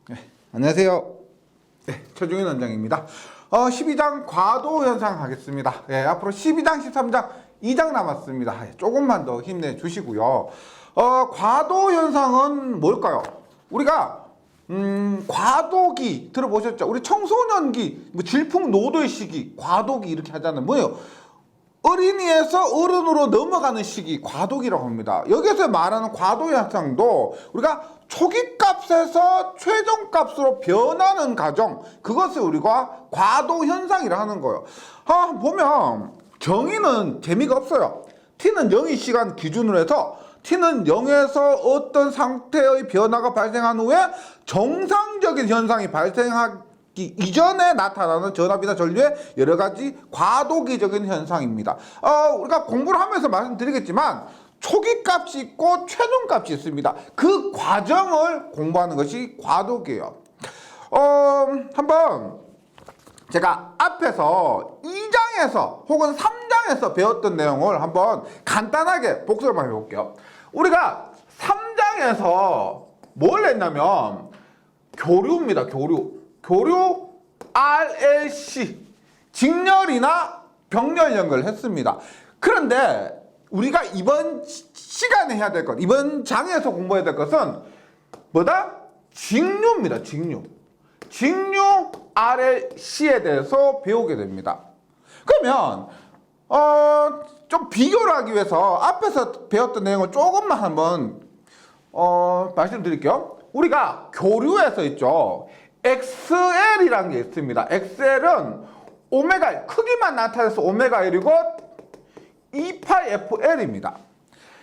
네, 안녕하세요. 네, 최종인 원장입니다. 12장 과도 현상 하겠습니다. 네, 앞으로 12장, 13장, 2장 남았습니다. 네, 조금만 더 힘내주시고요. 과도 현상은 뭘까요? 우리가 과도기 들어보셨죠? 우리 청소년기, 뭐 질풍노도의 시기, 과도기 이렇게 하잖아요. 뭐예요? 어린이에서 어른으로 넘어가는 시기, 과도기라고 합니다. 여기서 말하는 과도 현상도 우리가 초기값에서 최종값으로 변하는 과정, 그것을 우리가 과도 현상이라 하는 거예요. 보면 정의는 재미가 없어요. t는 0의 시간 기준으로 해서 t는 0에서 어떤 상태의 변화가 발생한 후에 정상적인 현상이 발생하기 이전에 나타나는 전압이나 전류의 여러 가지 과도기적인 현상입니다. 우리가 공부를 하면서 말씀드리겠지만 초기값이 있고 최종값이 있습니다. 그 과정을 공부하는 것이 과도기예요. 한번 제가 앞에서 2장에서 혹은 3장에서 배웠던 내용을 한번 간단하게 복습을 해볼게요. 우리가 3장에서 뭘 했냐면 교류입니다. 교류 RLC 직렬이나 병렬 연결을 했습니다. 그런데 우리가 이번 시간에 해야 될 것, 이번 장에서 공부해야 될 것은 뭐다? 직류입니다. 직류 RLC에 대해서 배우게 됩니다. 그러면 좀 비교를 하기 위해서 앞에서 배웠던 내용을 조금만 한번 말씀드릴게요. 우리가 교류에서 있죠. XL이라는 게 있습니다. XL은 오메가 크기만 나타내서 오메가 L이고 2파이FL입니다.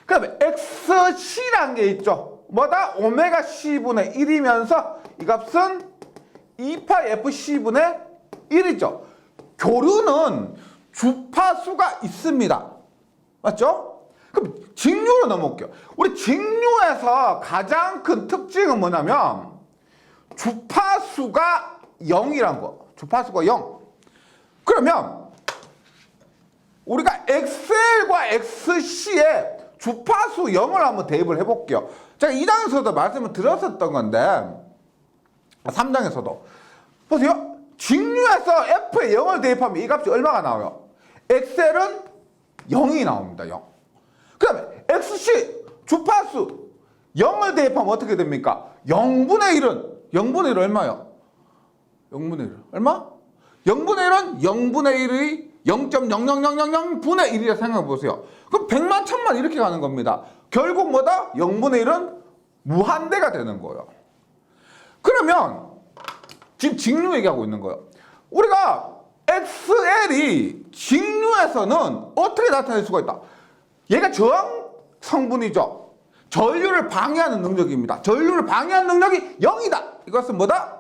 그 다음에 XC라는 게 있죠. 뭐다? 오메가 C분의 1이면서 이 값은 2파이FC분의 1이죠. 교류는 주파수가 있습니다. 맞죠? 그럼 직류로 넘어올게요. 우리 직류에서 가장 큰 특징은 뭐냐면 주파수가 0이란 거. 주파수가 0. 그러면 우리가 XL과 XC에 주파수 0을 한번 대입을 해볼게요. 제가 2장에서도 말씀을 드렸었던 건데 3장에서도 보세요. 직류에서 F에 0을 대입하면 이 값이 얼마가 나와요? XL은 0이 나옵니다. 0. 그 다음에 XC 주파수 0을 대입하면 어떻게 됩니까? 0분의 1 얼마요? 0분의 1 얼마? 0분의 1은 0분의 1의 0.00000분의 1이라 생각해 보세요. 그럼 100만, 1000만 이렇게 가는 겁니다. 결국 뭐다? 0분의 1은 무한대가 되는 거예요. 그러면 지금 직류 얘기하고 있는 거예요. 우리가 XL이 직류에서는 어떻게 나타낼 수가 있다? 얘가 저항 성분이죠. 전류를 방해하는 능력입니다. 전류를 방해하는 능력이 0이다. 이것은 뭐다?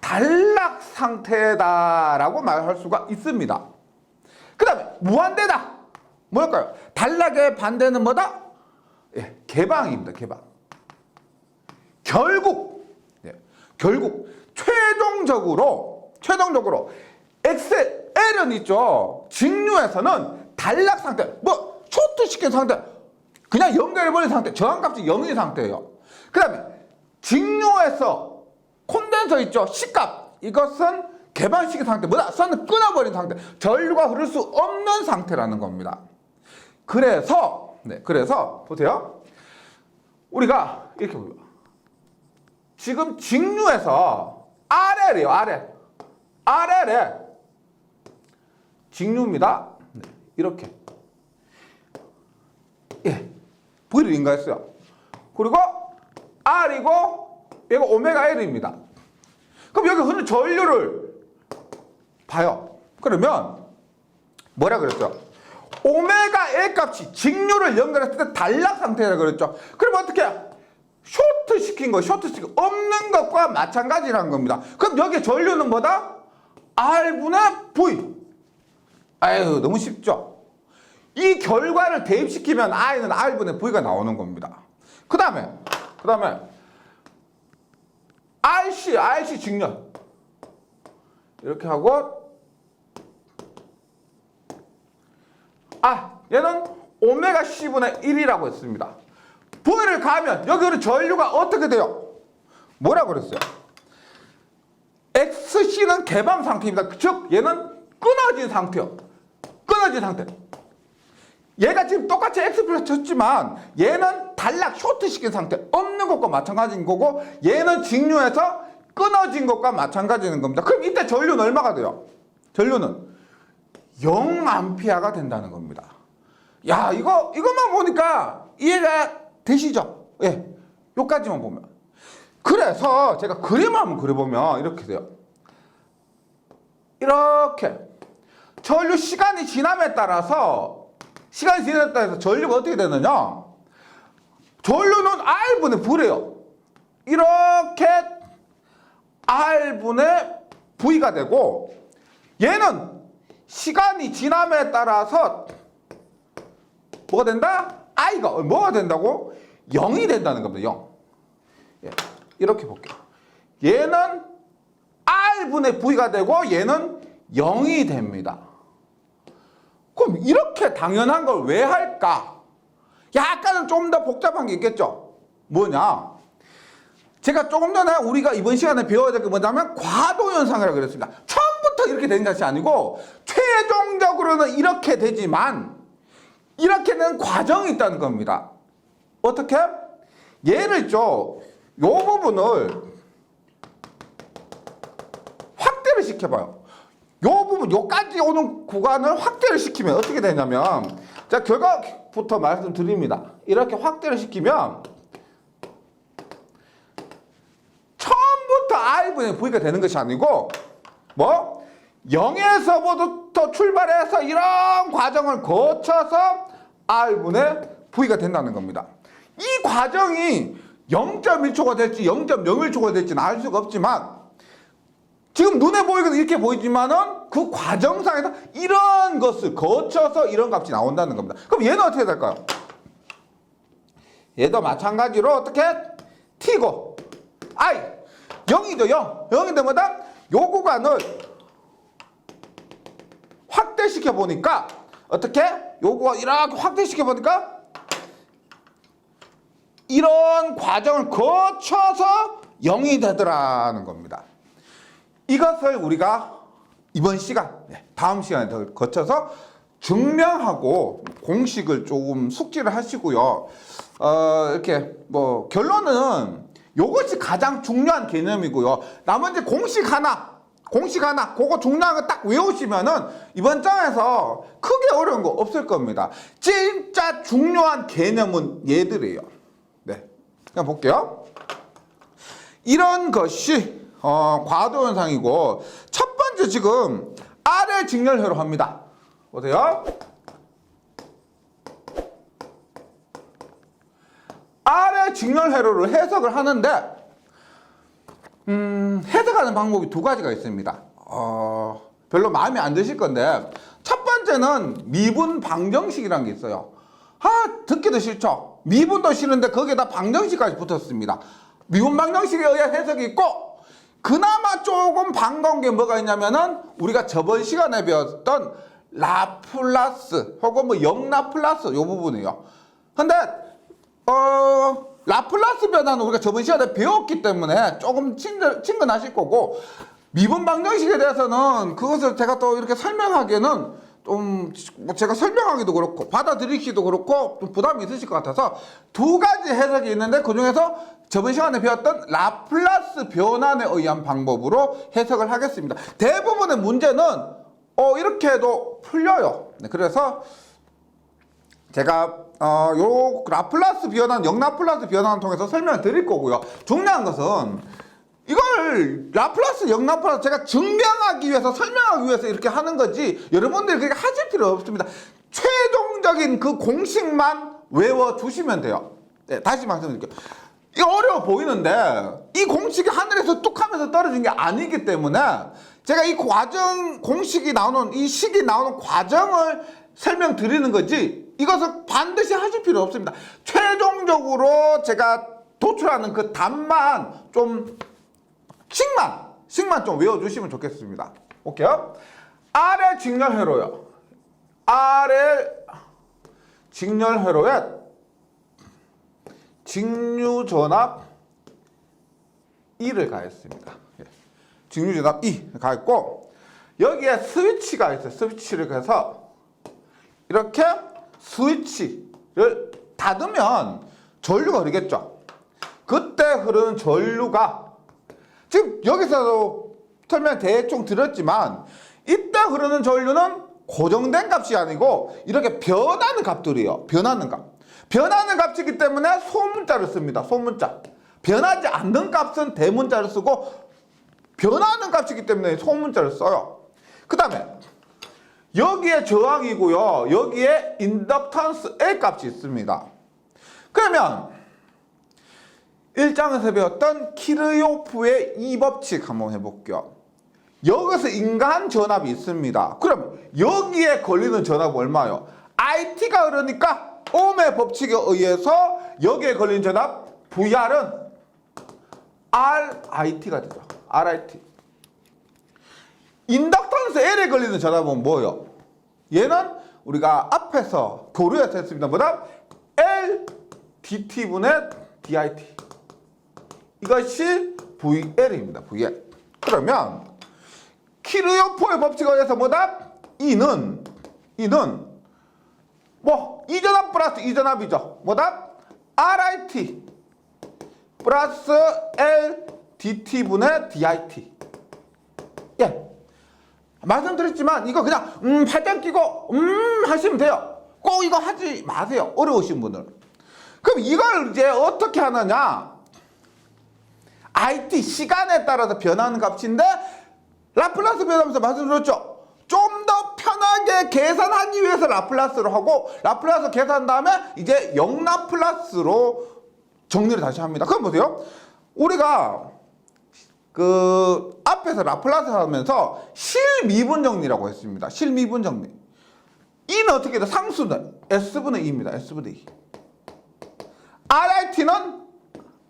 단락 상태다라고 말할 수가 있습니다. 그 다음에 무한대다. 뭘까요? 단락의 반대는 뭐다? 개방입니다. 개방. 결국 최종적으로 XL은 있죠. 직류에서는 단락 상태, 뭐 쇼트시킨 상태, 그냥 연결해버린 상태, 저항값이 0인 상태예요. 그 다음에 직류에서 콘덴서 있죠. C값, 이것은 개방시킨 상태, 뭐다? 선을 끊어버린 상태, 전류가 흐를 수 없는 상태라는 겁니다. 그래서 보세요. 우리가 이렇게 보여. 지금 직류에서 RL이에요. RL에 직류입니다. 이렇게 V를 인가했어요. 그리고 R이고 얘가 오메가 L입니다. 그럼 여기 흐르는 전류를 봐요. 그러면 뭐라 그랬죠? 오메가 L 값이 직류를 연결했을 때 단락 상태라 그랬죠. 그럼 어떻게 쇼트시킨 없는 것과 마찬가지라는 겁니다. 그럼 여기 전류는 뭐다? R분의 V. 아유, 너무 쉽죠? 이 결과를 대입시키면 I는 R분의 V가 나오는 겁니다. 그 다음에 RC 직렬 이렇게 하고 얘는 오메가 C분의 1이라고 했습니다. V를 가면 여기 우리 전류가 어떻게 돼요? 뭐라 그랬어요? XC는 개방 상태입니다. 즉 얘는 끊어진 상태요. 끊어진 상태. 얘가 지금 똑같이 X표를 쳤지만 얘는 단락 쇼트시킨 상태. 없는 것과 마찬가지인 거고 얘는 직류해서 끊어진 것과 마찬가지인 겁니다. 그럼 이때 전류는 얼마가 돼요? 전류는 0A가 된다는 겁니다. 야, 이것만 보니까 이해가 되시죠? 예. 요까지만 보면. 그래서 제가 그림을 한번 그려보면 이렇게 돼요. 이렇게. 전류 시간이 지남에 따라서 전류가 어떻게 되느냐? 전류는 R분의 V래요. 이렇게 R분의 V가 되고 얘는 시간이 지남에 따라서 뭐가 된다? I가 뭐가 된다고? 0이 된다는 겁니다. 0. 예, 이렇게 볼게요. 얘는 R분의 V가 되고 얘는 0이 됩니다. 그럼 이렇게 당연한 걸 왜 할까? 약간은 좀 더 복잡한 게 있겠죠? 뭐냐? 제가 조금 전에 우리가 이번 시간에 배워야 될 게 뭐냐면 과도현상이라고 그랬습니다. 처음부터 이렇게 되는 것이 아니고 최종적으로는 이렇게 되지만 이렇게 되는 과정이 있다는 겁니다. 어떻게? 예를 들어 이 부분을 확대를 시켜봐요. 이 부분, 여기까지 오는 구간을 확대를 시키면 어떻게 되냐면 자, 결과부터 말씀드립니다. 이렇게 확대를 시키면 처음부터 R분의 V가 되는 것이 아니고 뭐 0에서부터 출발해서 이런 과정을 거쳐서 R분의 V가 된다는 겁니다. 이 과정이 0.1초가 될지 0.01초가 될지는 알 수가 없지만 지금 눈에 보이거든 이렇게 보이지만은 그 과정상에서 이런 것을 거쳐서 이런 값이 나온다는 겁니다. 그럼 얘는 어떻게 될까요? 얘도 마찬가지로 어떻게? T고 I 0이죠. 0. 0인데 뭐다? 요 구간을 확대시켜 보니까 어떻게? 요 구간 이렇게 확대시켜 보니까 이런 과정을 거쳐서 0이 되더라는 겁니다. 이것을 우리가 이번 시간, 다음 시간에 더 거쳐서 증명하고 공식을 조금 숙지를 하시고요. 이렇게 뭐 결론은 이것이 가장 중요한 개념이고요. 나머지 공식 하나, 그거 중요한 거 딱 외우시면은 이번 장에서 크게 어려운 거 없을 겁니다. 진짜 중요한 개념은 얘들이에요. 네, 그냥 볼게요. 이런 것이 과도현상이고 첫 번째 지금 R의 직렬회로 합니다. 보세요. R의 직렬회로를 해석을 하는데 해석하는 방법이 두 가지가 있습니다. 별로 마음에 안 드실 건데 첫 번째는 미분 방정식이라는 게 있어요. 듣기도 싫죠? 미분도 싫은데 거기에다 방정식까지 붙었습니다. 미분 방정식에 의한 해석이 있고 그나마 조금 반가운 게 뭐가 있냐면은 우리가 저번 시간에 배웠던 라플라스 혹은 뭐 영라플라스 요 부분이에요. 근데 라플라스 변화는 우리가 저번 시간에 배웠기 때문에 조금 친근하실 거고 미분 방정식에 대해서는 그것을 제가 또 이렇게 설명하기에는 좀 제가 설명하기도 그렇고 받아들이기도 그렇고 좀 부담이 있으실 것 같아서 두 가지 해석이 있는데 그 중에서 저번 시간에 배웠던 라플라스 변환에 의한 방법으로 해석을 하겠습니다. 대부분의 문제는 이렇게 해도 풀려요. 네, 그래서 제가 요 라플라스 변환, 영라플라스 변환을 통해서 설명을 드릴 거고요. 중요한 것은 이걸 라플라스, 영라플라스 제가 증명하기 위해서 설명하기 위해서 이렇게 하는 거지 여러분들이 그렇게 하실 필요 없습니다. 최종적인 그 공식만 외워두시면 돼요. 네, 다시 말씀드릴게요. 이거 어려워 보이는데 이 공식이 하늘에서 뚝 하면서 떨어진 게 아니기 때문에 제가 이 과정, 공식이 나오는 이 식이 나오는 과정을 설명드리는 거지 이것을 반드시 하실 필요 없습니다. 최종적으로 제가 도출하는 그 답만 좀 식만 좀 외워주시면 좋겠습니다. 볼게요. R의 직렬회로요. R의 직렬회로에 직류전압 2를 가했습니다. 예. 직류전압 2 가했고 여기에 스위치가 있어요. 스위치를 해서 이렇게 스위치를 닫으면 전류가 흐르겠죠. 그때 흐르는 전류가 지금 여기서도 설명 대충 드렸지만 이때 흐르는 전류는 고정된 값이 아니고 이렇게 변하는 값들이에요. 변하는 값. 변하는 값이기 때문에 소문자를 씁니다. 소문자. 변하지 않는 값은 대문자를 쓰고 변하는 값이기 때문에 소문자를 써요. 그 다음에 여기에 저항이고요. 여기에 인덕턴스 L 값이 있습니다. 그러면 1장에서 배웠던 키르요프의 이 법칙 한번 해볼게요. 여기서 인간 전압이 있습니다. 그럼 여기에 걸리는 전압은 얼마예요? IT가 흐르니까 옴의 법칙에 의해서 여기에 걸린 전압 VR은 RIT가 되죠. RIT. 인덕턴스 L에 걸리는 전압은 뭐예요? 얘는 우리가 앞에서 교류에서 했습니다. 뭐다? L DT분의 DIT. 이것이 VL입니다. VL. 그러면 키르요프의 법칙에 의해서 뭐다? E는 뭐 이전압 플러스 이전압이죠. 뭐다? RIT 플러스 L DT분의 DIT. 예. 말씀드렸지만 이거 그냥 팔짱 끼고 하시면 돼요. 꼭 이거 하지 마세요. 어려우신 분들. 그럼 이걸 이제 어떻게 하느냐? IT 시간에 따라서 변하는 값인데 라플라스 변하면서 말씀드렸죠. 좀 더 편하게 계산하기 위해서 라플라스로 하고 라플라스 계산한 다음에 이제 영라플라스로 정리를 다시 합니다. 그럼 보세요. 우리가 그 앞에서 라플라스 하면서 실미분 정리라고 했습니다. 실미분 정리. E는 어떻게 돼? 상수는 S분의 2입니다. S분의 2. RIT는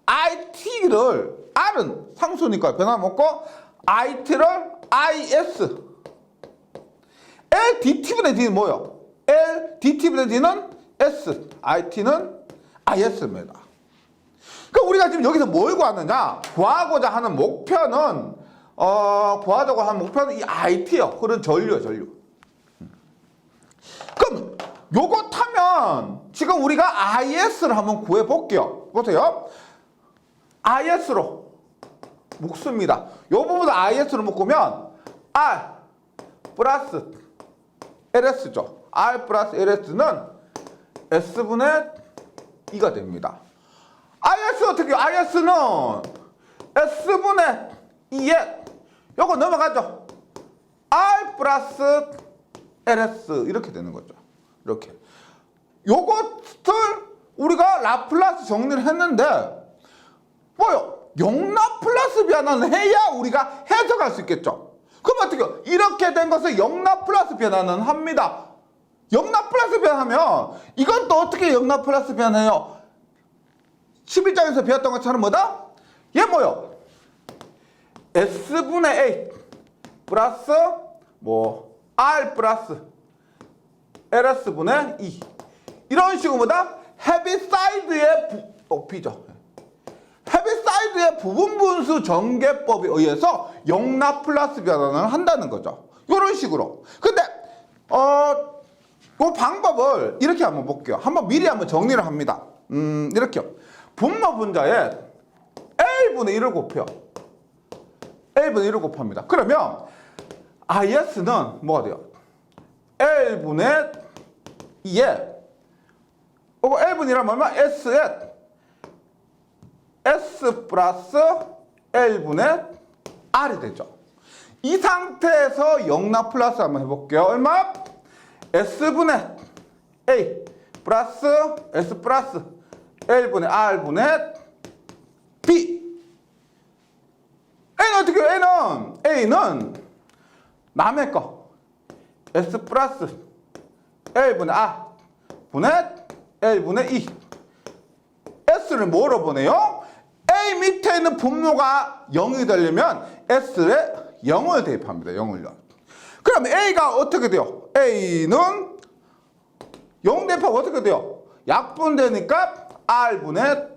IT를 R은 상수니까 변화먹고 IT를 IS. L DT분의 D는 뭐예요? L DT분의 D는 S. IT는 IS입니다. 그러니까 우리가 지금 여기서 뭘 구하느냐? 구하고자 하는 목표는 구하자고 하는 목표는 이 IT요. 그런 전류예요, 전류. 그럼 요거 타면 지금 우리가 IS를 한번 구해 볼게요. 보세요. IS로 묶습니다. 요 부분을 IS로 묶으면 R 플러스 LS죠. R 플러스 LS는 S분의 2가 됩니다. IS 어떻게 해요? IS는 S분의 2에 요거 넘어가죠. R 플러스 LS 이렇게 되는 거죠. 이렇게. 요것을 우리가 라플라스 정리를 했는데 뭐요? 영라플라스 변화는 해야 우리가 해석할 수 있겠죠. 그럼 어떻게 해요? 이렇게 된 것을 영라플라스 변화는 합니다. 영라플라스 변화하면 이건 또 어떻게 영라플라스 변화해요? 11장에서 배웠던 것처럼 뭐다? 얘 뭐요? S분의 A 플러스 뭐 R 플러스 LS분의 2 이런 식으로 뭐다? 헤비사이드의 높이죠. 헤비사이드의 부분분수 전개법에 의해서 영라플라스 변환을 한다는 거죠. 이런 식으로. 근데 그 방법을 이렇게 한번 볼게요. 한번 미리 한번 정리를 합니다. 이렇게요. 분모 분자에 L분의 1을 곱해요. L분의 1을 곱합니다. 그러면 IS는 뭐가 돼요? L분의 2에 L분의 1하면 얼마? S에 S 플러스 L분의 R이 되죠. 이 상태에서 영라플라스 한번 해볼게요. 얼마? S분의 A 플러스 S 플러스 L분의 R분의 B. A는 어떻게 해요? A는 남의 거 S 플러스 L분의 R 분의 L분의 2. S를 뭐로 보내요? A 밑에 있는 분모가 0이 되려면 S에 0을 대입합니다. 0을요. 그럼 A가 어떻게 돼요? A는 0 대입하면 어떻게 돼요? 약분되니까 R분의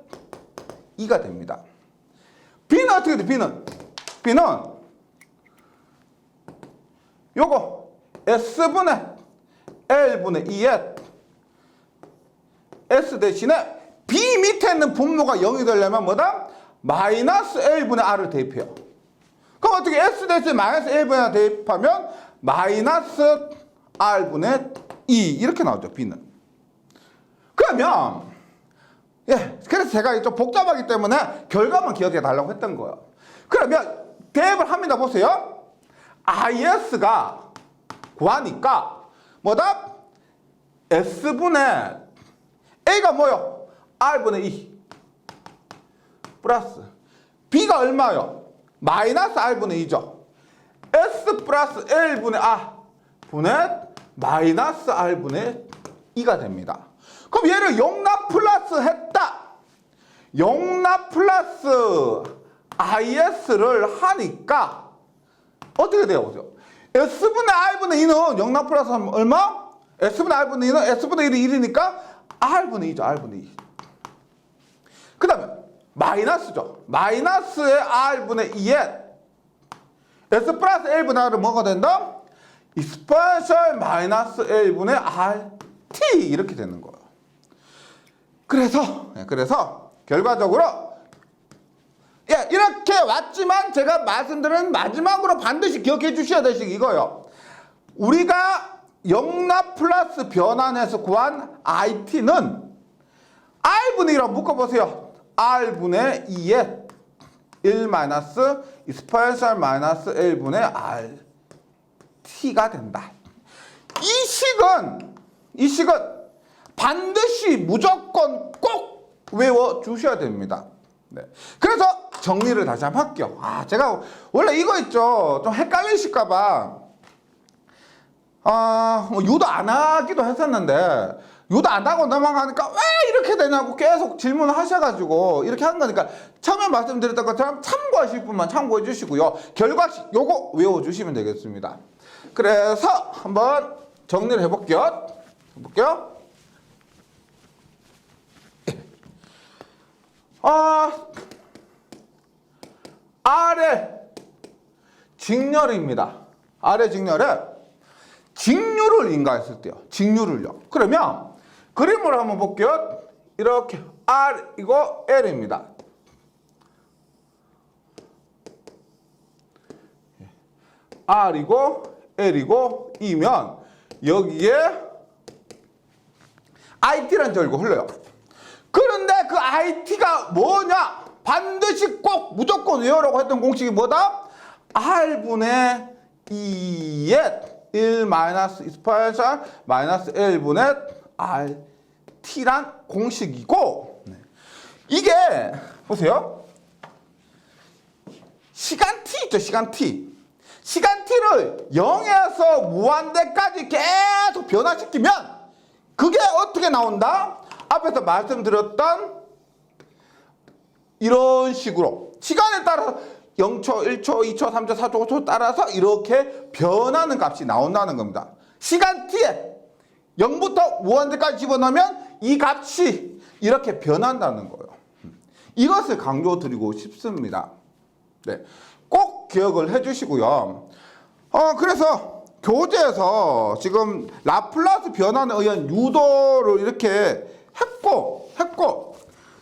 2가 됩니다. B는 어떻게 돼? B는 요거 S분의 L분의 2에 S 대신에 B 밑에 있는 분모가 0이 되려면 뭐다? 마이너스 L분의 R을 대입해요. 그럼 어떻게 S 대신에 마이너스 L분의 R 대입하면 마이너스 R분의 2 이렇게 나오죠. B는. 그러면 그래서 제가 좀 복잡하기 때문에 결과만 기억해 달라고 했던 거예요. 그러면 대입을 합니다. 보세요. IS가 구하니까 뭐다? S분의 A가 뭐요? R분의 2 플러스 B가 얼마요? 마이너스 R분의 2죠. S 플러스 L분의 R 분의 마이너스 R분의 2가 됩니다. 그럼 얘를 용납 플러스 했다. 용납 플러스 IS를 하니까 어떻게 돼요? 보세요. S분의 R분의 2는 용납 플러스 하면 얼마? S분의 R분의 2는 S분의 1이 1이니까 R분의 2죠. R분의 2. 그 다음에 마이너스죠. 마이너스의 R분의 2에 S 플러스 L분의 R은 뭐가 된다? 익스포넨셜 마이너스 L분의 RT 이렇게 되는 거예요. 그래서 결과적으로 이렇게 왔지만 제가 말씀드린 마지막으로 반드시 기억해 주셔야 될 것이 이거예요. 우리가 용납 플러스 변환해서 구한 IT는 R분의 2라고 묶어보세요. R분의 2에 1 마이너스 익스포넨셜 마이너스 L분의 RT가 된다. 이 식은 반드시 무조건 꼭 외워 주셔야 됩니다. 네. 그래서 정리를 다시 한번 할게요. 제가 원래 이거 있죠. 좀 헷갈리실까봐 유도 안 하기도 했었는데 유도 안 하고 넘어가니까 왜 이렇게 되냐고 계속 질문을 하셔가지고 이렇게 한 거니까 처음에 말씀드렸던 것처럼 참고하실 분만 참고해 주시고요. 결과식 요거 외워주시면 되겠습니다. 그래서 한번 정리를 해볼게요. R의 직렬입니다. R의 직률을 인가했을 때요. 직률을요. 그러면 그림으로 한번 볼게요. 이렇게 R이고 L입니다. R이고 L이고 E면 여기에 IT라는 절고 흘러요. 그런데 그 IT가 뭐냐? 반드시 꼭 무조건 외우라고 했던 공식이 뭐다? R분의 2에 1 마이너스 익스포넨셜 마이너스 L분의 RT란 공식이고 이게 보세요. 시간 T 있죠. 시간 T를 0에서 무한대까지 계속 변화시키면 그게 어떻게 나온다? 앞에서 말씀드렸던 이런 식으로 시간에 따라서 0초, 1초, 2초, 3초, 4초, 5초 따라서 이렇게 변하는 값이 나온다는 겁니다. 시간 T에 0부터 무한대까지 집어넣으면 이 값이 이렇게 변한다는 거예요. 이것을 강조드리고 싶습니다. 네, 꼭 기억을 해주시고요. 그래서 교재에서 지금 라플라스 변환에 의한 유도를 이렇게 했고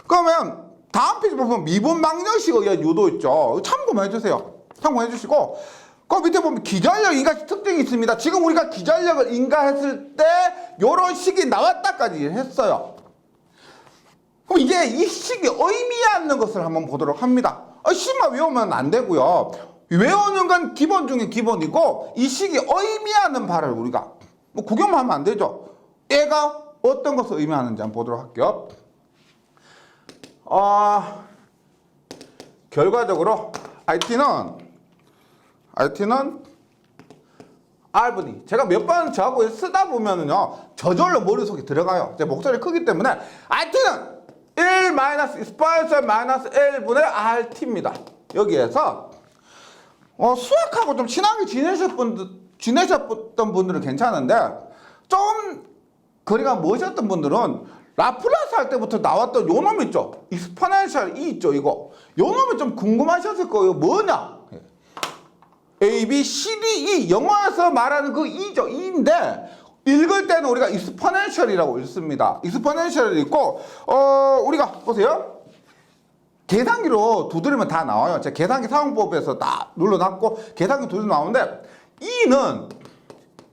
그러면 다음 페이지 보면 미분 방정식에 의한 유도 있죠. 참고만 해주세요. 참고해 주시고 그 밑에 보면 기전력 인가 특징이 있습니다. 지금 우리가 기전력을 인가했을 때 이런 식이 나왔다까지 했어요. 그럼 이제 이 식이 의미하는 것을 한번 보도록 합니다. 식만 외우면 안 되고요. 외우는 건 기본 중에 기본이고 이 식이 의미하는 바를 우리가 뭐 구경만 하면 안 되죠. 얘가 어떤 것을 의미하는지 한번 보도록 할게요. 결과적으로 IT는 R분이 제가 몇 번 저하고 쓰다 보면은요 저절로 머릿속에 들어가요. 제 목소리 크기 때문에 IT는 1 마이너스 익스포넨셜 마이너스 L분의 RT입니다. 여기에서 수학하고 좀 친하게 지내셨던 분들은 괜찮은데 좀 거리가 머셨던 분들은 라플라스 할 때부터 나왔던 요 놈 있죠? 익스포넨셜 E 있죠, 이거. 요 놈이 좀 궁금하셨을 거예요. 뭐냐? A, B, C, D, E. 영어에서 말하는 그 E죠. E인데, 읽을 때는 우리가 익스포넨셜이라고 읽습니다. 익스포넨셜을 읽고, 우리가, 보세요. 계산기로 두드리면 다 나와요. 제가 계산기 사용법에서 다 눌러놨고, 계산기 두드리면 나오는데, E는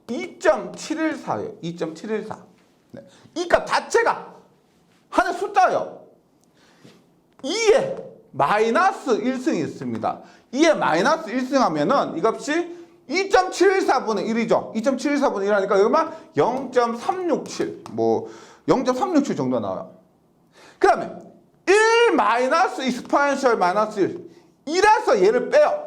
2.714예요. 2.714. 네. 이 값 자체가 하나의 숫자예요. 2에 마이너스 1승이 있습니다. 2에 마이너스 1승 하면은 이 값이 2.714분의 1이죠. 2.714분의 1 하니까 여기만 0.367, 뭐 0.367 정도 나와요. 그 다음에 1 마이너스 익스포넨셜 마이너스 1. 1에서 얘를 빼요.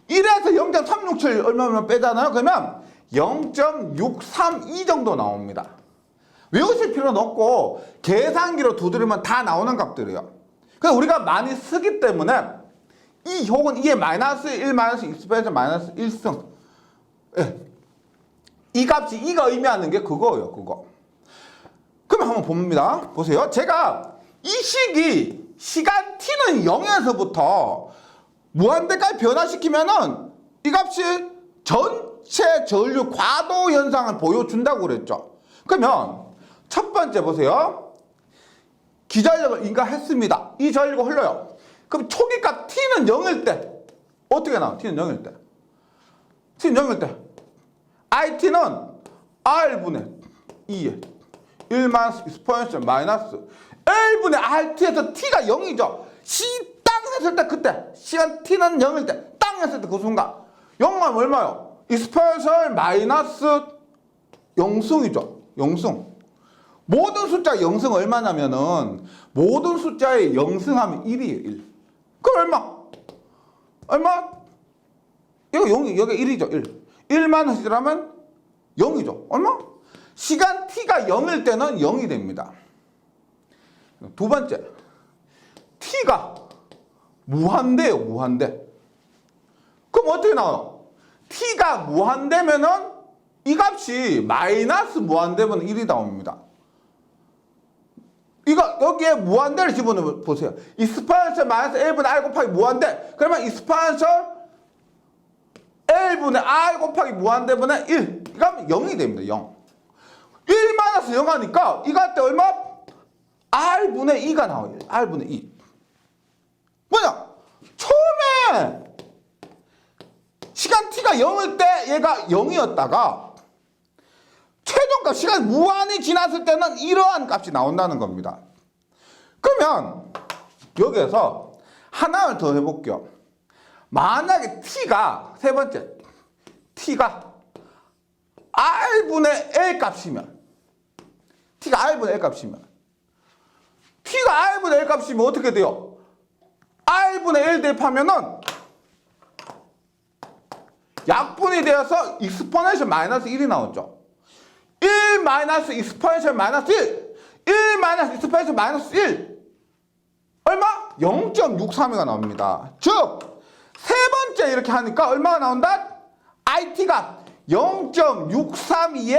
1에서 0.367 얼마면 빼잖아요. 그러면 0.632 정도 나옵니다. 외우실 필요는 없고 계산기로 두드리면 다 나오는 값들이에요. 그래서 우리가 많이 쓰기 때문에 이 혹은 2의 마이너스 1 마이너스 익스포넨셜 마이너스 1승, 예. 이 값이 2가 의미하는 게 그거예요. 그거. 그럼 한번 봅니다. 보세요. 제가 이 식이 시간 t는 0에서부터 무한대까지 변화시키면은 이 값이 전체 전류 과도 현상을 보여준다고 그랬죠. 그러면 첫 번째 보세요. 기전력을 인가했습니다. 이 전류가 흘러요. 그럼 초기값 t는 0일 때 어떻게 나와? t는 0일 때. t는 0일 때. it는 r분의 2에 1 마이너스 익스포넨셜 마이너스 L분의 RT에서 t가 0이죠. 땅 했을 때 그때 시간 t는 0일 때 땅 했을 때 그 순간 0만 얼마요? 익스포넨셜 마이너스 0승이죠. 0승. 모든 숫자 0승 얼마냐면은 모든 숫자의 0승하면 1이에요. 1. 그럼 얼마? 얼마? 이거 0이 여기 1이죠. 1. 1만 하시라면 0이죠. 얼마? 시간 t가 0일 때는 0이 됩니다. 두 번째, t가 무한대예요. 무한대. 그럼 어떻게 나와요? t가 무한대면은 이 값이 마이너스 무한대면 1이 나옵니다. 이거 여기에 무한대를 집어넣어 보세요. 익스포넨셜 마이너스 1분의 r 곱하기 무한대. 그러면 익스포넨셜 L분의 R 곱하기 무한대분의 1. 이거 하면 0이 됩니다. 0. 1 마이너스 0 하니까 이거 할 때 얼마? R분의 2가 나와요. R분의 2. 뭐냐? 처음에 시간 t가 0일 때 얘가 0이었다가 최종값 시간 무한히 지났을 때는 이러한 값이 나온다는 겁니다. 그러면 여기에서 하나를 더 해볼게요. 만약에 t가 세 번째 t가 r분의 l 값이면 t가 r분의 l 값이면 t가 r분의 l 값이면 어떻게 돼요? r분의 l 대입하면은 약분이 되어서 익스포넨셜 마이너스 1이 나오죠. 1 마이너스 익스포넨셜 마이너스 1 1 마이너스 익스포넨셜 마이너스 1 얼마? 0.632가 나옵니다. 즉 세 번째 이렇게 하니까 얼마가 나온다? it가 0.632의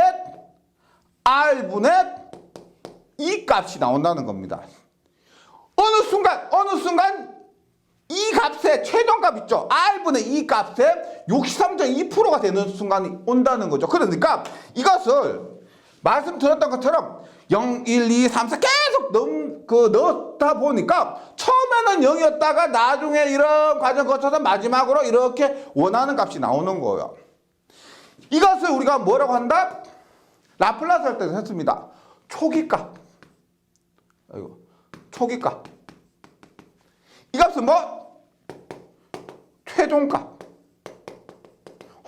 r분의 2 값이 나온다는 겁니다. 어느 순간 이 값의 최종값 있죠. r분의 2 값의 63.2%가 되는 순간이 온다는 거죠. 그러니까 이것을 말씀드렸던 것처럼 0, 1, 2, 3, 4 계속 넣다 보니까 처음에는 0이었다가 나중에 이런 과정 거쳐서 마지막으로 이렇게 원하는 값이 나오는 거예요. 이것을 우리가 뭐라고 한다? 라플라스 할 때도 했습니다. 초기값. 초기값. 이 값은 뭐? 최종값.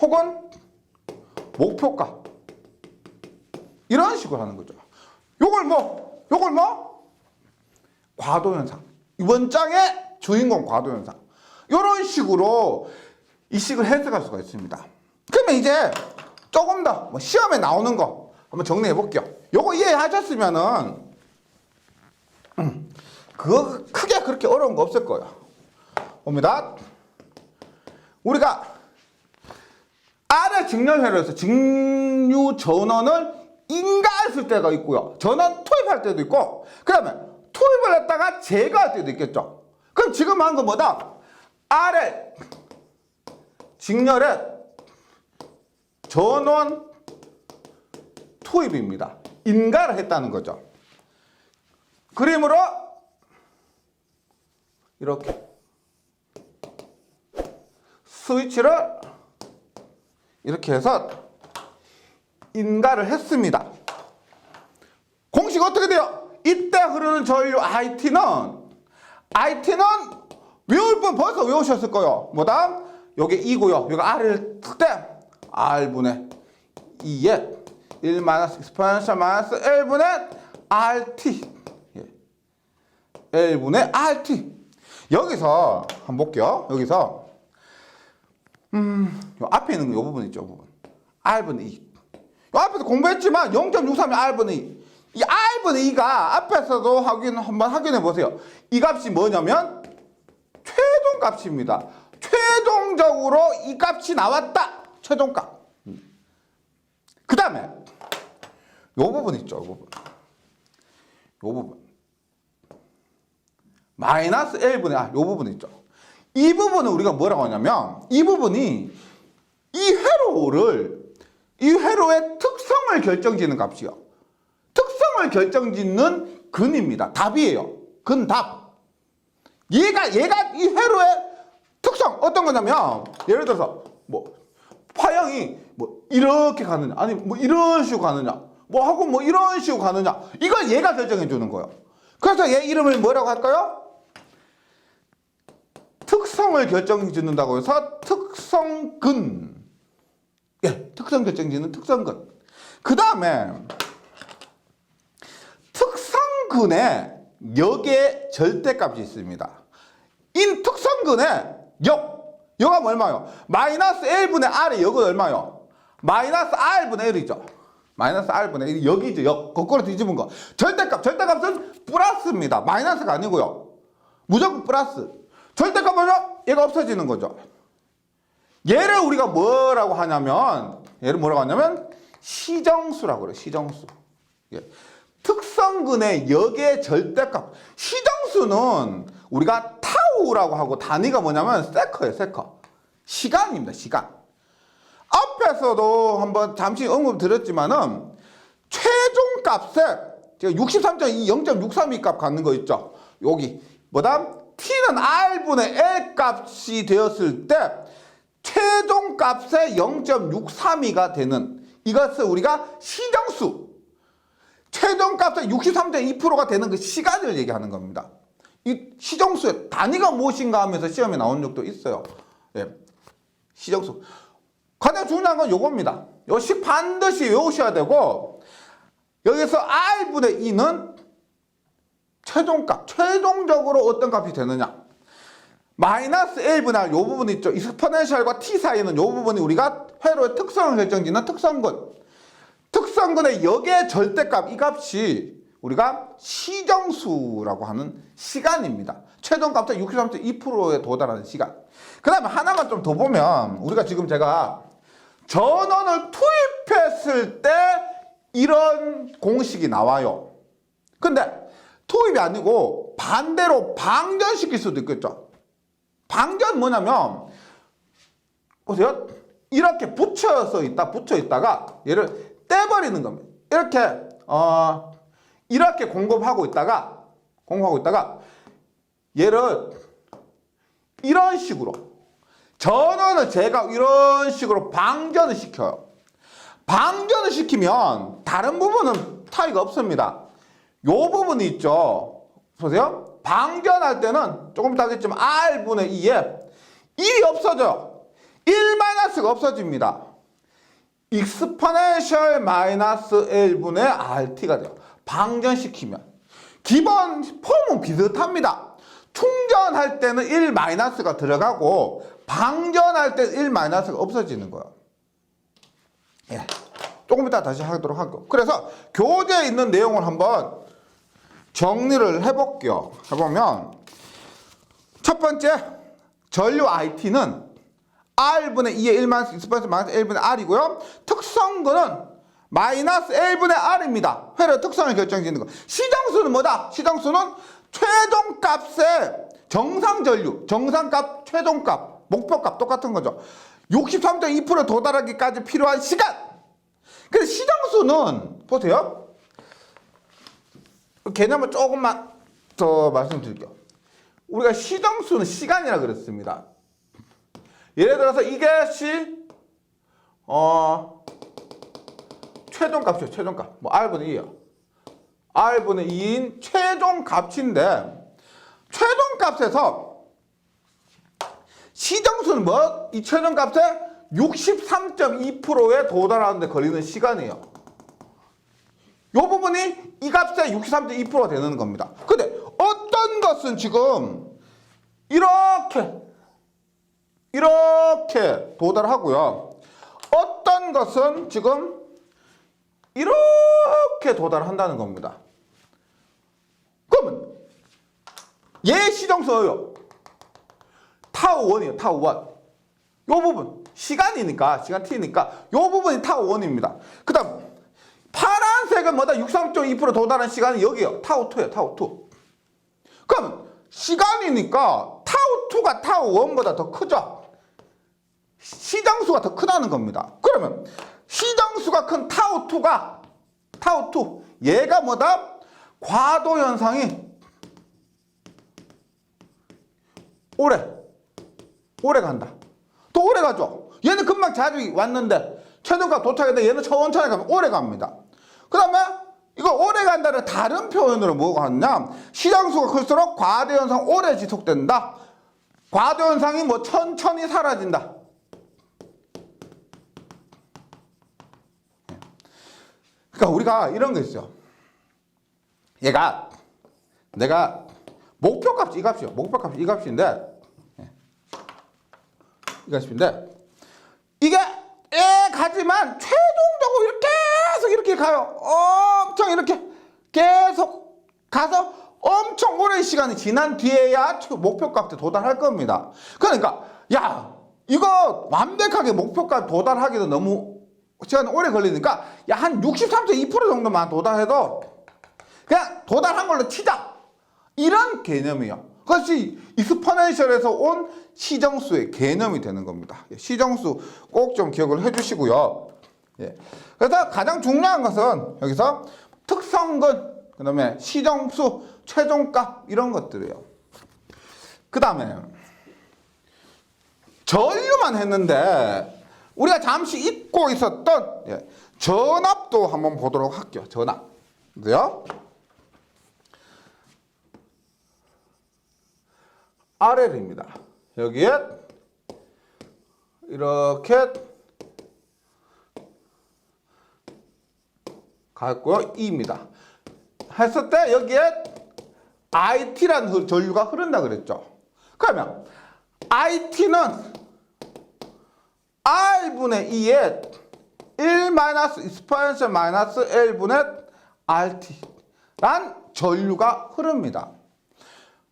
혹은 목표값. 이런 식으로 하는 거죠. 요걸 뭐? 과도현상. 이번 장의 주인공 과도현상. 이런 식으로 이 식을 해석할 수가 있습니다. 그러면 이제 조금 더 시험에 나오는 거 한번 정리해 볼게요. 요거 이해하셨으면은 그거 크게 그렇게 어려운 거 없을 거예요. 봅니다. 우리가 R의 직렬회로해서 직류 전원을 인가했을 때가 있고요. 전원 투입 투입할 때도 있고, 그 다음에 투입을 했다가 제거할 때도 있겠죠. 그럼 지금 한 거 뭐다? RL 직렬의 전원 투입입니다. 인가를 했다는 거죠. 그림으로 이렇게 스위치를 이렇게 해서 인가를 했습니다. 공식 어떻게 돼요? 이때 흐르는 전류 IT는 외울 분 벌써 외우셨을 거예요. 뭐다? 요게 2고요. 요게 R을 때 R분의 2에 1 마이너스 익스포넨셜 마이너스 L분의 RT. L분의 RT. 여기서 한번 볼게요. 여기서 요 앞에 있는 요 부분 있죠. 요 부분. R분의 2. 요 앞에서 공부했지만 0.63이 R분의 2. 이 R분의 2가 앞에서도 한번 확인해 보세요. 이 값이 뭐냐면 최종 값입니다. 최종적으로 이 값이 나왔다. 최종값. 그 다음에 요 부분 있죠. 요 부분. 요 부분. 마이너스 L분의 R. 요 부분 있죠. 이 부분은 우리가 뭐라고 하냐면 이 부분이 이 회로의 특성을 결정짓는 값이요. 특성을 결정짓는 근입니다. 답이에요. 근답. 얘가 이 회로의 특성 어떤 거냐면 예를 들어서 뭐 파형이 뭐 이렇게 가느냐 아니 뭐 이런 식으로 가느냐 뭐 하고 뭐 이런 식으로 가느냐 이걸 얘가 결정해 주는 거예요. 그래서 얘 이름을 뭐라고 할까요? 특성을 결정해 준다고 해서 특성근. 예, 특성 결정짓는 특성근. 그 다음에 특성근에 역의 절대값이 있습니다. 이 특성근의 역가 얼마요? 마이너스 L분의 R의 역은 얼마요? 마이너스 R분의 L이죠. 마이너스 R분의 1이 역이죠. 역. 거꾸로 뒤집은 거. 절대값은 플러스입니다. 마이너스가 아니고요. 무조건 플러스. 절대값은 얘가 없어지는 거죠. 얘를 우리가 뭐라고 하냐면 시정수라고 그래요. 시정수. 예. 특성근의 역의 절대값. 시정수는 우리가 타우라고 하고 단위가 뭐냐면 세커예요. 세커. 시간입니다. 시간. 앞에서도 한번 잠시 언급 드렸지만은 최종값에 제가 63.2, 0.632 값 갖는 거 있죠. 여기 뭐다? t는 r분의 l 값이 되었을 때 최종값에 0.632가 되는 이것을 우리가 시정수. 최종값에 63.2%가 되는 그 시간을 얘기하는 겁니다. 이 시정수의 단위가 무엇인가 하면서 시험에 나온 적도 있어요. 예. 시정수. 가장 중요한 건 요겁니다. 요식 반드시 외우셔야 되고 여기서 R분의 2는 최종값, 최종적으로 어떤 값이 되느냐. 마이너스 L분의 R 요 부분 있죠. 익스포넨셜과 T 사이는 요 부분이 우리가 회로의 특성을 결정짓는 특성근. 특성근의 역의 절대값 이 값이 우리가 시정수라고 하는 시간입니다. 최종값에 63.2%에 도달하는 시간. 그 다음에 하나만 좀 더 보면 우리가 지금 제가 전원을 투입했을 때 이런 공식이 나와요. 근데 투입이 아니고 반대로 방전시킬 수도 있겠죠. 방전 뭐냐면 보세요. 이렇게 붙여 있다가 얘를 떼버리는 겁니다. 이렇게 공급하고 있다가 얘를 이런 식으로 전원을 제가 이런 식으로 방전을 시켜요. 방전을 시키면 다른 부분은 차이가 없습니다. 요 부분이 있죠. 보세요. 방전할 때는 조금 이따 하겠지만 R분의 2에 1이 없어져요. 1-가 없어집니다. 익스포넨셜 마이너스 L분의 RT가 돼요. 방전시키면. 기본 폼은 비슷합니다. 충전할 때는 1-가 들어가고 방전할 때는 1-가 없어지는 거예요. 예. 조금 이따 다시 하도록 하고. 그래서 교재에 있는 내용을 한번 정리를 해볼게요. 해보면 첫 번째 전류 IT는 R분의 2의 1 익스포넨셜 마이너스 L분의 R이고요. 특성근은 마이너스 L분의 R입니다. 회로의 특성을 결정짓는 거. 시정수는 뭐다? 시정수는 최종값의 정상전류, 정상값, 최종값, 목표값 똑같은 거죠. 63.2%에 도달하기까지 필요한 시간. 그래서 시정수는 보세요. 개념을 조금만 더 말씀드릴게요. 우리가 시정수는 시간이라 그랬습니다. 예를 들어서 이게 최종값이요. 최종값. 뭐 R분의 2요. R분의 2인 최종값인데 최종값에서 시정수는 뭐? 이 최종값에 63.2%에 도달하는데 걸리는 시간이에요. 이 부분이 이 값에 63.2%가 되는 겁니다. 근데 어떤 것은 지금 이렇게 도달하고요. 어떤 것은 지금 이렇게 도달한다는 겁니다. 그러면 얘 시정수예요. 타우 1이에요. 타우 1. 요 부분 시간이니까 시간 t니까 요 부분이 타우 1입니다. 그 다음 파란색은 뭐다? 63.2% 도달한 시간이 여기요. 타우 2예요. 타우 2. 그럼 시간이니까 타우 2가 타우 1보다 더 크죠? 시정수가 더 크다는 겁니다. 그러면 시정수가 큰 타우 2가 타우 2 얘가 뭐다? 과도 현상이 오래 간다. 더 오래 가죠. 얘는 금방 자주 왔는데 최종값 도착했는데 얘는 천천히 가면 오래 갑니다. 그 다음에 이거 오래 간다는 다른 표현으로 뭐가 하냐? 시장수가 클수록 과도 현상 오래 지속된다. 과도 현상이 뭐 천천히 사라진다. 그러니까 우리가 이런 거 있어요. 내가 목표값이 이 값이요. 목표값이 이 값인데 이게 가지만 최종적으로 이렇게 가요. 엄청 이렇게 계속 가서 엄청 오랜 시간이 지난 뒤에야 목표값에 도달할 겁니다. 그러니까 야 이거 완벽하게 목표값 도달하기도 너무 시간이 오래 걸리니까 야 한 63.2% 정도만 도달해도 그냥 도달한 걸로 치자. 이런 개념이에요. 그것이 익스포넨셜에서 온 시정수의 개념이 되는 겁니다. 시정수 꼭 좀 기억을 해주시고요. 그래서 가장 중요한 것은 여기서 특성근, 그 다음에 시정수, 최종값 이런 것들이에요. 그 다음에 전류만 했는데 우리가 잠시 잊고 있었던 전압도 한번 보도록 할게요. 전압. 그래요? RL입니다. 여기에 이렇게 갔고요. E입니다. 했을 때 여기에 IT라는 전류가 흐른다 그랬죠. 그러면 IT는 R분의 2에 1 exponential 마이너스 L분의 RT 란 전류가 흐릅니다.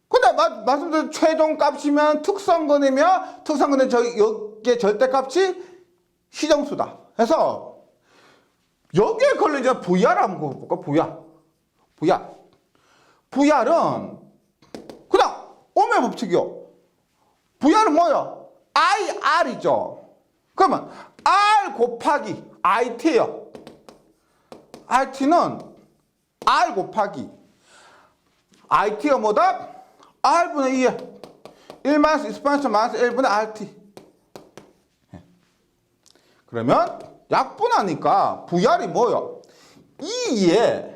근데 말씀드린 최종값이면 특성근이며 특성근의 여기에 절대값이 시정수다. 그래서 여기에 걸린 VR 한번 볼까? VR은 그냥 오메 법칙이요. VR은 뭐예요? IR이죠. 그러면 R 곱하기 IT예요. RT는 R 곱하기 IT가 뭐다? R분의 2에 1 exponential 마이너스 L분의 RT. 그러면 약분하니까 VR이 뭐예요? 2에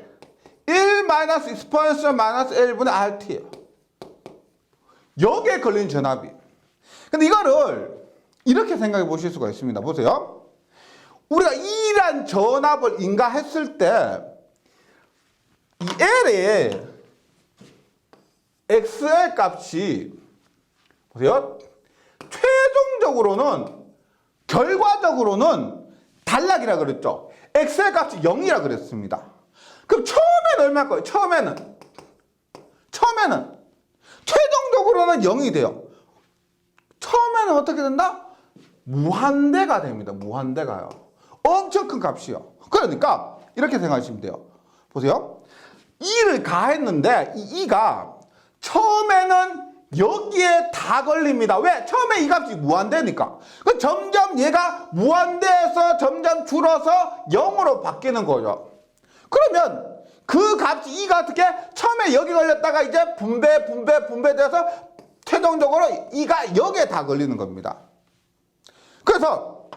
1 exponential 마이너스 L분의 RT예요. 여기에 걸린 전압이. 근데 이거를 이렇게 생각해 보실 수가 있습니다. 보세요. 우리가 E란 전압을 인가했을 때 이 L의 XL 값이 보세요. 최종적으로는 결과적으로는 단락이라 그랬죠. XL 값이 0이라 그랬습니다. 그럼 처음에는 얼마일 거예요? 처음에는 최종적으로는 0이 돼요. 처음에는 어떻게 된다? 무한대가 됩니다. 무한대가요. 엄청 큰 값이요. 그러니까 이렇게 생각하시면 돼요. 보세요. 2를 가했는데 이 2가 처음에는 여기에 다 걸립니다. 왜? 처음에 이 값이 무한대니까. 그 점점 얘가 무한대에서 점점 줄어서 0으로 바뀌는 거죠. 그러면 그 값이 2가 어떻게 처음에 여기 걸렸다가 이제 분배돼서 최종적으로 2가 여기에 다 걸리는 겁니다. 그래서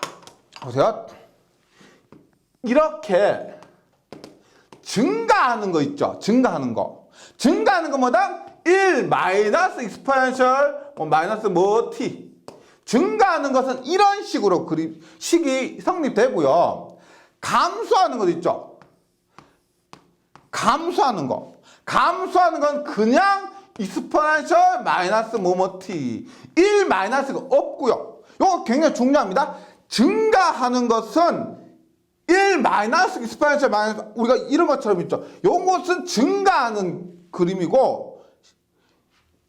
보세요. 이렇게 증가하는 거 있죠. 증가하는 거. 증가하는 거보다 1 마이너스 익스포넨셜 마이너스 t. 증가하는 것은 이런 식으로 식이 성립되고요. 감소하는 것 있죠. 감소하는 거. 감소하는 건 그냥 익스포넨셜 마이너스 t. 1 마이너스가 없고요. 이거 굉장히 중요합니다. 증가하는 것은 1 마이너스 익스포넨셜 마이너스 우리가 이런 것처럼 있죠. 요것은 증가하는 그림이고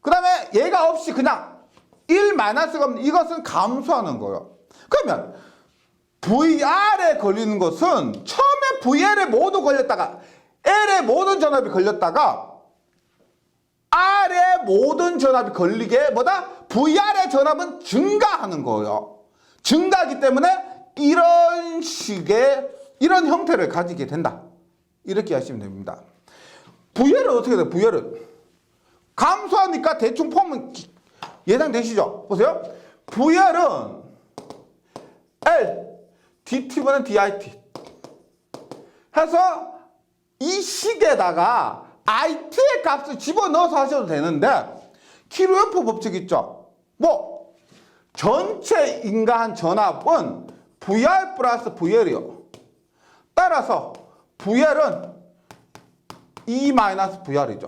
그 다음에 얘가 없이 그냥 1 마이너스가 없는 이것은 감소하는 거예요. 그러면 VR에 걸리는 것은 처음에 VL에 모두 걸렸다가 L의 모든 전압이 걸렸다가 R의 모든 전압이 걸리게 뭐다? VR의 전압은 증가하는 거예요. 증가하기 때문에 이런 식의 이런 형태를 가지게 된다. 이렇게 하시면 됩니다. VL은 어떻게 돼요? VL은 감소하니까 대충 폼은 예상되시죠? 보세요. VR은 L DT분의 DIT 해서 이 식에다가 IT의 값을 집어넣어서 하셔도 되는데 키루요프 법칙 있죠? 뭐 전체 인가한 전압은 VR 플러스 VL이요. 따라서 VL은 E 마이너스 VR이죠.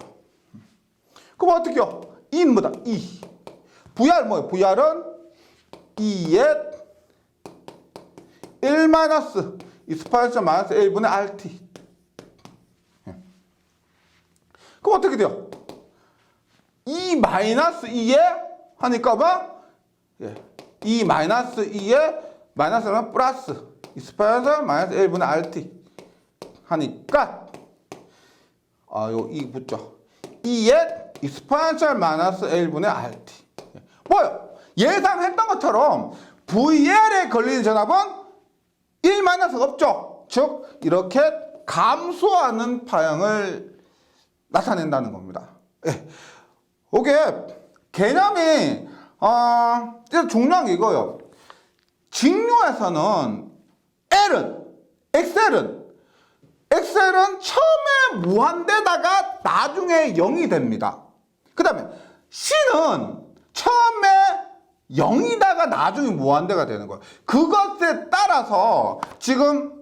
그럼 어떻게요? E는 뭐다? E. VR 뭐예요? VR은 E의 1 마이너스 익스포넨셜 마이너스 1분의 RT. 그럼 어떻게 돼요? E 마이너스 2에 하니까 뭐? 예. E 마이너스 2에 마이너스는 플러스 익스포넨셜 마이너스 1분의 RT 하니까 요 E 붙죠. 2에 익스포넨셜 마이너스 1분의 RT. 뭐요? 예상했던 것처럼 VL에 걸리는 전압은 1 마이너스가 없죠. 즉 이렇게 감소하는 파형을 나타낸다는 겁니다. 예. 이게 개념이 중요한 게 이거예요. 직류에서는 엑셀은 처음에 무한대다가 나중에 0이 됩니다. 그 다음에 C는 처음에 0이다가 나중에 무한대가 되는 거예요. 그것에 따라서 지금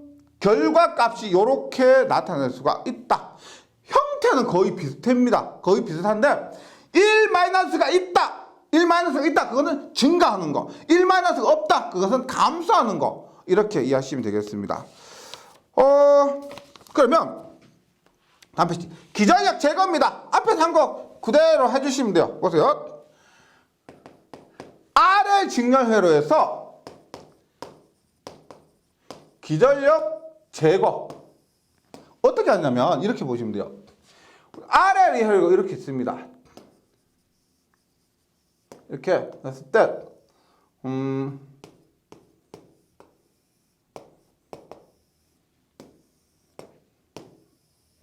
결과값이 이렇게 나타낼 수가 있다. 형태는 거의 비슷합니다. 거의 비슷한데 1 마이너스가 있다. 1 마이너스가 있다. 그거는 증가하는 거. 1 마이너스가 없다. 그것은 감소하는 거. 이렇게 이해하시면 되겠습니다. 그러면 다음 페이지. 기전력 제거입니다. 앞에서 한 거 그대로 해주시면 돼요. 보세요. R의 직렬회로에서 기전력 제거 어떻게 하냐면 이렇게 보시면 돼요. R의 회로가 이렇게 있습니다. 이렇게 했을 때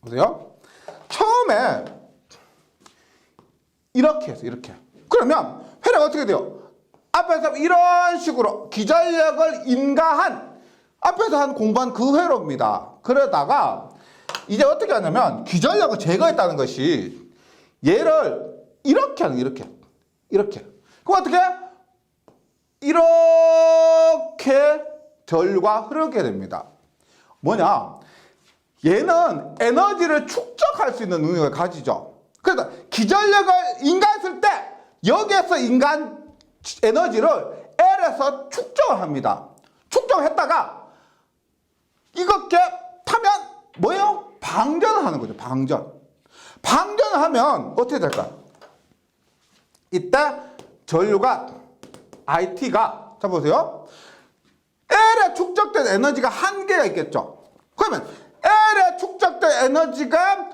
보세요. 처음에 이렇게 해서 이렇게. 그러면 회로가 어떻게 돼요? 앞에서 이런 식으로 기전력을 인가한 앞에서 한 공부한 그 회로입니다. 그러다가 이제 어떻게 하냐면 기전력을 제거했다는 것이 얘를 이렇게 하는 이렇게. 그럼 어떻게? 이렇게 전류가 흐르게 됩니다. 뭐냐? 얘는 에너지를 축적할 수 있는 능력을 가지죠. 그래서 기전력을 인가했을 때 여기에서 인가한 에너지를 L에서 축적을 합니다. 축적했다가 이렇게 타면 뭐예요? 방전을 하는 거죠. 방전을 하면 어떻게 될까요? 이때 전류가 IT가 자 보세요. L에 축적된 에너지가 한계가 있겠죠. 그러면 L에 축적된 에너지가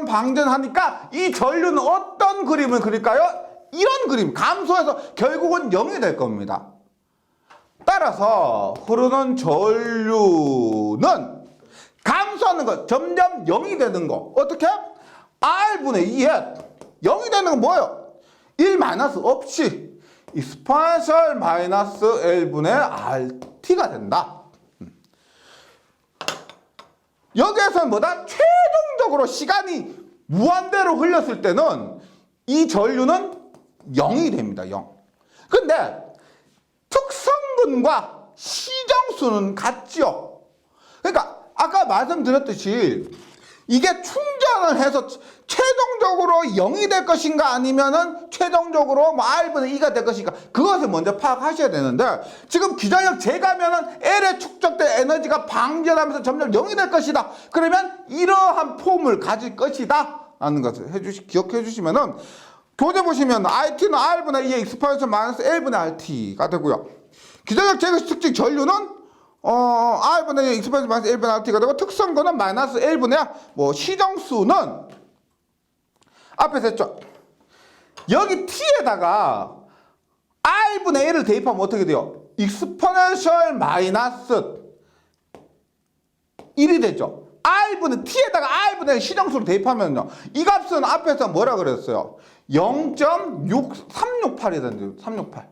방전하니까 이 전류는 어떤 그림을 그릴까요? 이런 그림, 감소해서 결국은 0이 될 겁니다. 따라서 흐르는 전류는 감소하는 것, 점점 0이 되는 거. 어떻게? R분의 2에 0이 되는 건 뭐예요? 1 마이너스 없이 익스포넨셜 마이너스 L분의 RT가 된다. 여기에서는 뭐다? 최종적으로 시간이 무한대로 흘렸을 때는 이 전류는 0이 됩니다. 0. 근데 특성분과 시정수는 같지요. 그러니까 아까 말씀드렸듯이 이게 충전을 해서 최종적으로 0이 될 것인가 아니면은 최종적으로 뭐 R분의 2가 될 것인가 그것을 먼저 파악하셔야 되는데 지금 기전력 재가면은 L에 축적된 에너지가 방전하면서 점점 0이 될 것이다. 그러면 이러한 폼을 가질 것이다 라는 것을 기억해 주시면은 교재 보시면 RT는 R분의 2의 익스포넨셜 마이너스 L분의 RT가 되고요. 기전력 제거 특징 전류는 R분의 익스포넨셜 마이너스 L분의 RT가 되고 특성분은 마이너스 L분의 뭐 시정수는 앞에서 했죠. 여기 T에다가 R분의 L을 대입하면 어떻게 돼요? 익스포넨셜 마이너스 1이 되죠. R분의 T에다가 R분의 L 시정수를 대입하면요. 이 값은 앞에서 뭐라 그랬어요? 0.6368이 된대요. 368.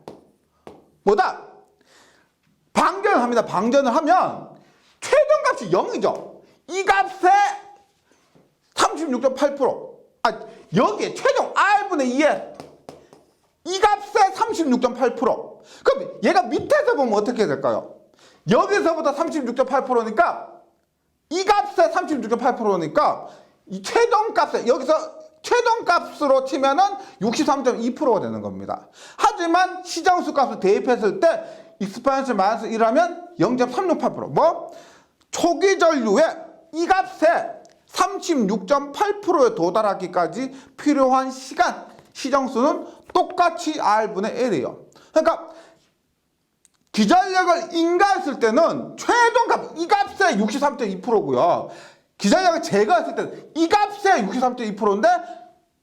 뭐다? 방전을 합니다. 방전을 하면 최종값이 0이죠. 이 값에 36.8%. 여기에 최종 R분의 2에 이 값에 36.8%. 그럼 얘가 밑에서 보면 어떻게 될까요? 여기서부터 36.8%니까 이 값에 36.8%니까 이 최종값에 여기서 최종값으로 치면은 63.2%가 되는 겁니다. 하지만 시정수 값을 대입했을 때 익스포넨셜 마이너스 1하면 0.368%. 뭐? 초기 전류의 이 값에 36.8%에 도달하기까지 필요한 시간, 시정수는 똑같이 R분의 L이에요. 그러니까 기전력을 인가했을 때는 최종값, 이 값에 63.2%고요. 기전력을 제거했을 때는 이 값에 63.2%인데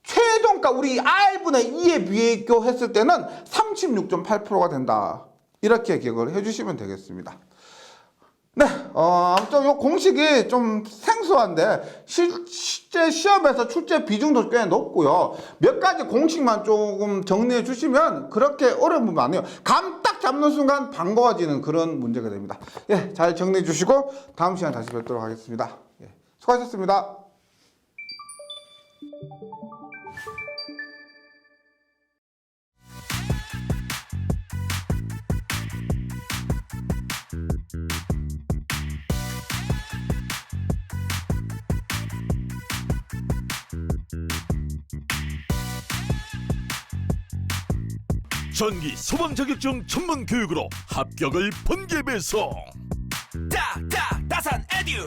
최종값, 우리 R분의 2에 비교했을 때는 36.8%가 된다. 이렇게 기억을 해주시면 되겠습니다. 네, 아무튼 이 공식이 좀 생소한데 실제 시험에서 출제 비중도 꽤 높고요. 몇 가지 공식만 조금 정리해 주시면 그렇게 어려운 부분 아니에요. 감 딱 잡는 순간 반가워지는 그런 문제가 됩니다. 예, 잘 정리해 주시고 다음 시간에 다시 뵙도록 하겠습니다. 예, 수고하셨습니다. 전기 소방 자격증 전문 교육으로 합격을 번개 배송. 딱딱 따산 에듀